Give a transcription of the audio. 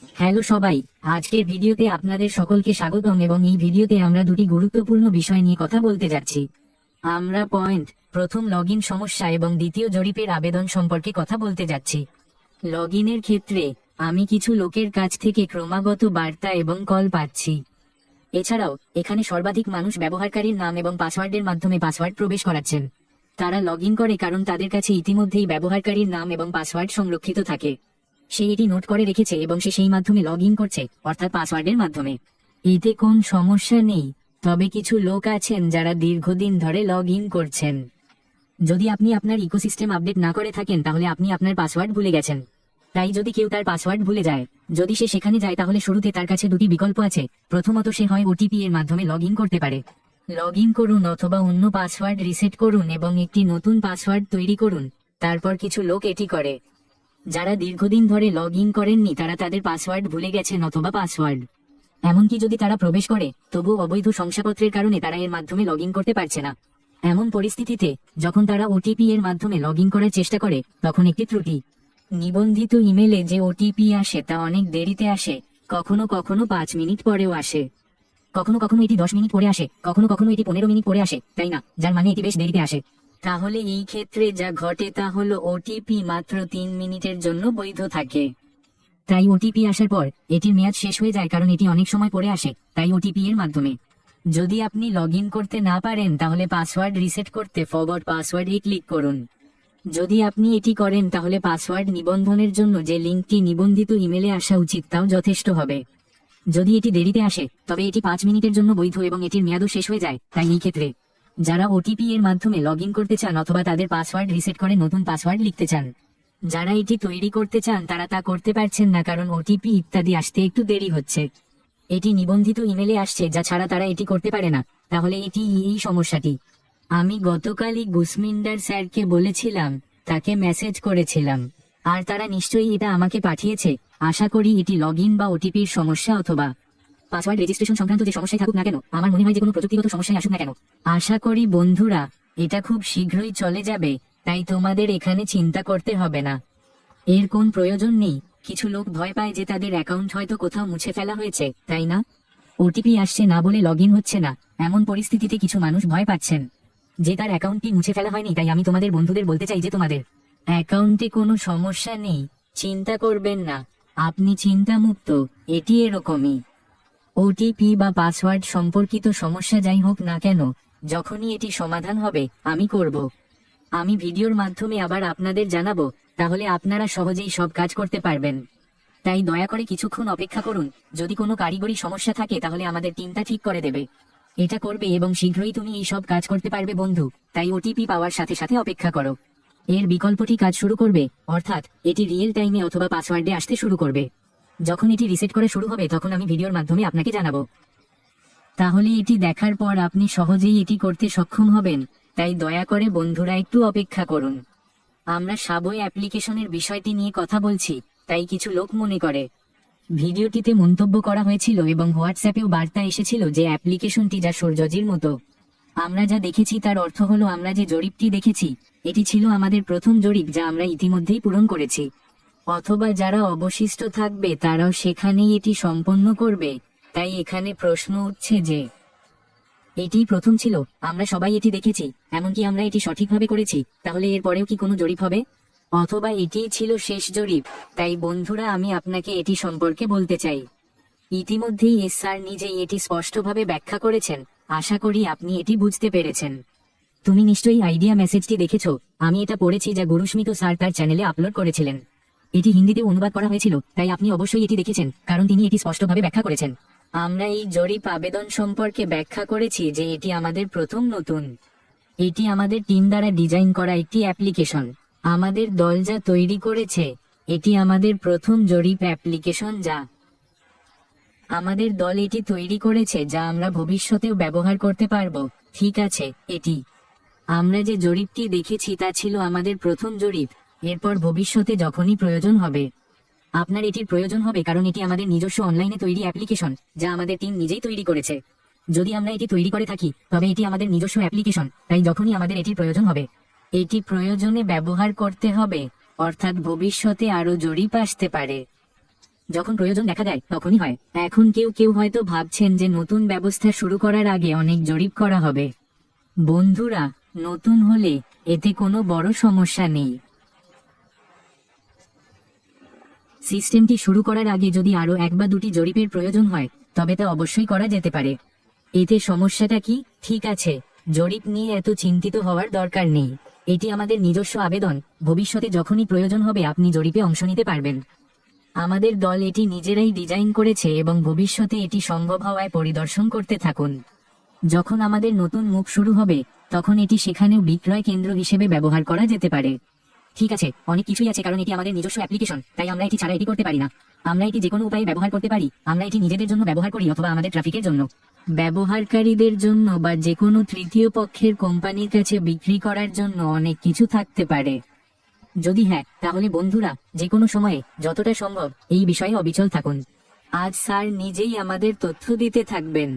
Hello সবাই, আজকের ভিডিওতে আপনাদের সকলকে স্বাগতম এবং এই ভিডিওতে আমরা দুটি গুরুত্বপূর্ণ বিষয় নিয়ে কথা বলতে যাচ্ছি। আমরা প্রথম লগইন সমস্যা এবং দ্বিতীয় জরিপের আবেদন সম্পর্কে কথা বলতে যাচ্ছি। লগইনের ক্ষেত্রে আমি কিছু লোকের কাছ থেকে ক্রমাগত বার্তা এবং কল পাচ্ছি। এছাড়াও এখানে সর্বাধিক মানুষ ব্যবহারকারীর নাম এবং পাসওয়ার্ডের মাধ্যমে পাসওয়ার্ড প্রবেশ করাচ্ছেন। তারা লগইন করে কারণ তাদের কাছে ইতিমধ্যেই ব্যবহারকারীর নাম এবং পাসওয়ার্ড সংরক্ষিত থাকে। সে এটি নোট করে রেখেছে এবং সে সেই মাধ্যমে লগইন করছে, অর্থাৎ পাসওয়ার্ডের মাধ্যমে। এতে কোন সমস্যা নেই, তবে কিছু লোক আছেন যারা দীর্ঘদিন ধরে লগইন করছেন। যদি আপনি আপনার ইকোসিস্টেম আপডেট না করে থাকেন তাহলে আপনি আপনার পাসওয়ার্ড ভুলে গেছেন। তাই যদি কেউ তার পাসওয়ার্ড ভুলে যায়, যদি সে সেখানে যায় তাহলে শুরুতে তার কাছে দুটি বিকল্প আছে। প্রথমত, সে হয় ওটিপি এর মাধ্যমে লগইন করতে পারে। লগইন করুন অথবা অন্য পাসওয়ার্ড রিসেট করুন এবং একটি নতুন পাসওয়ার্ড তৈরি করুন। তারপর কিছু লোক এটি করে। যারা দীর্ঘদিন ধরে লগইন করেননি তারা তাদের পাসওয়ার্ড ভুলে গেছেন অথবা পাসওয়ার্ড, এমনকি যদি তারা প্রবেশ করে তবুও অবৈধ শংসাপত্রের কারণে তারা এর মাধ্যমে লগইন করতে পারছে না। এমন পরিস্থিতিতে যখন তারা ওটিপি এর মাধ্যমে লগইন করার চেষ্টা করে তখন একটি ত্রুটি। নিবন্ধিত ইমেলে যে ওটিপি আসে তা অনেক দেরিতে আসে, কখনো কখনো 5 মিনিট পরেও আসে, কখনো কখনো এটি 10 মিনিট পরে আসে, কখনো কখনো এটি 15 মিনিট পরে আসে, তাই না? যার মানে এটি বেশ দেরিতে আসে। তাহলে এই ক্ষেত্রে যা ঘটে তা হলো ওটিপি মাত্র 3 মিনিটের জন্য বৈধ থাকে। তাই ওটিপি আসার পর এটির মেয়াদ শেষ হয়ে যায় কারণ এটি অনেক সময় পরে আসে, তাই ওটিপি এর মাধ্যমে। যদি আপনি লগইন করতে না পারেন তাহলে পাসওয়ার্ড রিসেট করতে ফরওয়ার্ড পাসওয়ার্ডে ক্লিক করুন। যদি আপনি এটি করেন তাহলে পাসওয়ার্ড নিবন্ধনের জন্য যে লিঙ্কটি নিবন্ধিত ইমেলে আসা উচিত তাও যথেষ্ট হবে। যদি এটি দেরিতে আসে তবে এটি 5 মিনিটের জন্য বৈধ এবং এটির মেয়াদও শেষ হয়ে যায়। তাই এই ক্ষেত্রে যারা ওটিপি এর মাধ্যমে লগইন করতে চান অথবা তাদের পাসওয়ার্ড রিসেট করে নতুন পাসওয়ার্ড লিখতে চান, যারা এটি তৈরি করতে চান তারা তা করতে পারছেন না কারণ ওটিপি ইত্যাদি আসতে একটু দেরি হচ্ছে। এটি নিবন্ধিত ইমেলে আসছে, যা ছাড়া তারা এটি করতে পারে না। তাহলে এটি এই সমস্যাটি। আমি গতকালই গুসমিন্ডার স্যারকে বলেছিলাম, তাকে মেসেজ করেছিলাম, আর তারা নিশ্চয়ই এটা আমাকে পাঠিয়েছে। আশা করি এটি লগইন বা ওটিপির সমস্যা অথবা পাসওয়ার্ড রেজিস্ট্রেশন সংক্রান্ত যে সমস্যাই থাকুক না কেন, আমার মনে হয় যে কোনো প্রযুক্তিগত সমস্যাই আসুক না কেন। আশা করি বন্ধুরা এটা খুব শীঘ্রই চলে যাবে, তাই তোমাদের এখানে চিন্তা করতে হবে না। এর কোন প্রয়োজন নেই। কিছু লোক ভয় পায় যে তাদের অ্যাকাউন্ট হয়তো কোথাও মুছে ফেলা হয়েছে, তাই না? ওটিপি আসছে না বলে লগইন হচ্ছে না। এমন পরিস্থিতিতে কিছু মানুষ ভয় পাচ্ছেন যে তার অ্যাকাউন্টটি মুছে ফেলা হয়নি। তাই আমি তোমাদের বন্ধুদের বলতে চাই যে তোমাদের অ্যাকাউন্টে কোনো সমস্যা নেই, চিন্তা করবেন না, আপনি চিন্তামুক্ত। এটি এরকমই। ওটিপি বা পাসওয়ার্ড সম্পর্কিত সমস্যা যাই হোক না কেন, যখনই এটি সমাধান হবে আমি করব। আমি ভিডিওর মাধ্যমে আবার আপনাদের জানাবো, তাহলে আপনারা সহজেই সব কাজ করতে পারবেন। তাই দয়া করে কিছুক্ষণ অপেক্ষা করুন। যদি কোনো কারিগরি সমস্যা থাকে তাহলে আমাদের টিমটা ঠিক করে দেবে। এটা করবে এবং শীঘ্রই তুমি এই সব কাজ করতে পারবে বন্ধু। তাই ওটিপি পাওয়ার সাথে সাথে অপেক্ষা করো। এর বিকল্পটি কাজ শুরু করবে, অর্থাৎ এটি রিয়েল টাইমে অথবা পাসওয়ার্ডে আসতে শুরু করবে। যখন এটি রিসেট করে শুরু হবে তখন আমি ভিডিওর মাধ্যমে আপনাকে জানাবো। তাহলে এটি দেখার পর আপনি সহজেই এটি করতে সক্ষম হবেন। তাই দয়া করে বন্ধুরা একটু অপেক্ষা করুন। আমরা সাবওয়ে অ্যাপ্লিকেশনের বিষয়টি নিয়ে কথা বলছি, তাই কিছু লোক মনে করে ভিডিওটিতে মন্তব্য করা হয়েছিল এবং হোয়াটসঅ্যাপেও বার্তা এসেছিল যে অ্যাপ্লিকেশনটি যা সূর্যজির মতো। আমরা যা দেখেছি তার অর্থ হলো আমরা যে জরিপটি দেখেছি এটি ছিল আমাদের প্রথম জরিপ, যা আমরা ইতিমধ্যেই পূরণ করেছি। অথবা যারা অবশিষ্ট থাকবে তারাও সেখানেই এটি সম্পন্ন করবে। তাই এখানে প্রশ্ন উঠছে যে এটি প্রথম ছিল, আমরা সবাই এটি দেখেছি, এমনকি আমরা এটি সঠিকভাবে করেছি, তাহলে এর পরেও কি কোনো জরিপ হবে? অথবা এটিই ছিল শেষ জরিপ? তাই বন্ধুরা আমি আপনাকে এটি সম্পর্কে বলতে চাই। ইতিমধ্যেই স্যার নিজেই এটি স্পষ্টভাবে ব্যাখ্যা করেছেন। আশা করি আপনি এটি বুঝতে পেরেছেন। তুমি নিশ্চয়ই আইডিয়া মেসেজটি দেখেছো। আমি এটা পড়েছি যা গুরুস্মিত স্যার তার চ্যানেলে আপলোড করেছিলেন। এটি হিন্দিতে অনুবাদ করা হয়েছিল, তাই আপনি অবশ্যই এটি দেখেছেন কারণ তিনি এটি স্পষ্টভাবে ব্যাখ্যা করেছেন। আমরা এই জরিপ আবেদন সম্পর্কে ব্যাখ্যা করেছি যে এটি আমাদের প্রথম নতুন, এটি আমাদের টিম দ্বারা ডিজাইন করা একটি অ্যাপ্লিকেশন। আমাদের দল যা তৈরি করেছে এটি আমাদের প্রথম জরিপ অ্যাপ্লিকেশন, যা আমাদের দল এটি তৈরি করেছে যা আমরা ভবিষ্যতেও ব্যবহার করতে পারবো। ঠিক আছে, এটি আমরা যে জরিপটি দেখেছি তা ছিল আমাদের প্রথম জরিপ। এরপর ভবিষ্যতে যখনই প্রয়োজন হবে আপনার এটির প্রয়োজন হবে কারণ এটি আমাদের নিজস্ব অনলাইনে তৈরি অ্যাপ্লিকেশন যা আমাদের টিম নিজেই তৈরি করেছে। যদি আমরা এটি তৈরি করে থাকি তবে এটি আমাদের নিজস্ব অ্যাপ্লিকেশন, তাই যখনই আমাদের এটির প্রয়োজন হবে এটি প্রয়োজনে ব্যবহার করতে হবে, অর্থাৎ ভবিষ্যতে আরো জরিপ আসতে পারে। যখন প্রয়োজন দেখা দেয় তখনই হয়। এখন কেউ কেউ হয়তো ভাবছেন যে নতুন ব্যবস্থা শুরু করার আগে অনেক জরিপ করা হবে। বন্ধুরা, নতুন হলে এতে কোনো বড় সমস্যা নেই। সিস্টেমটি শুরু করার আগে যদি আরো 1 বা 2টি জরিপের প্রয়োজন হয় তবে তা অবশ্যই করা যেতে পারে। এতে সমস্যাটা কি? ঠিক আছে, জরিপ নিয়ে এত চিন্তিত হওয়ার দরকার নেই। এটি আমাদের নিজস্ব আবেদন, ভবিষ্যতে যখনই প্রয়োজন হবে আপনি জরিপে অংশ নিতে পারবেন। আমাদের দল এটি নিজেরাই ডিজাইন করেছে এবং ভবিষ্যতে এটি সম্ভব হওয়ায় পরিদর্শন করতে থাকুন। যখন আমাদের নতুন মুখ শুরু হবে তখন এটি সেখানেও বিক্রয় কেন্দ্র হিসেবে ব্যবহার করা যেতে পারে। ঠিক আছে, অনেক কিছুই আছে, কারণ এটি আমাদের নিজস্ব অ্যাপ্লিকেশন, তাই আমরা এটি ছাড়া এটি করতে পারি না। আমরা এটি যে কোনো উপায়ে ব্যবহার করতে পারি। আমরা এটি নিজেদের জন্য ব্যবহার করি অথবা আমাদের ট্রাফিকের জন্য, ব্যবহারকারীদের জন্য বা যে কোনো তৃতীয় পক্ষের কোম্পানির কাছে বিক্রি করার জন্য অনেক কিছু থাকতে পারে। যদি হ্যাঁ, তাহলে বন্ধুরা, যে কোনো সময়ে যতটা সম্ভব এই বিষয়ে অবিচল থাকুন। আজ স্যার নিজেই আমাদের তথ্য দিতে থাকবেন।